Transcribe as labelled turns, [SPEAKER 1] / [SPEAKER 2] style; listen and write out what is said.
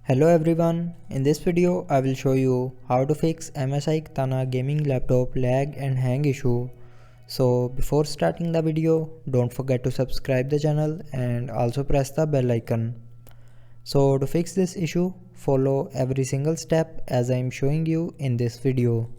[SPEAKER 1] Hello everyone, in this video I will show you how to fix MSI Katana gaming laptop lag and hang issue. So before starting the video, don't forget to subscribe the channel and also press the bell icon. So to fix this issue, follow every single step as I am showing you in this video.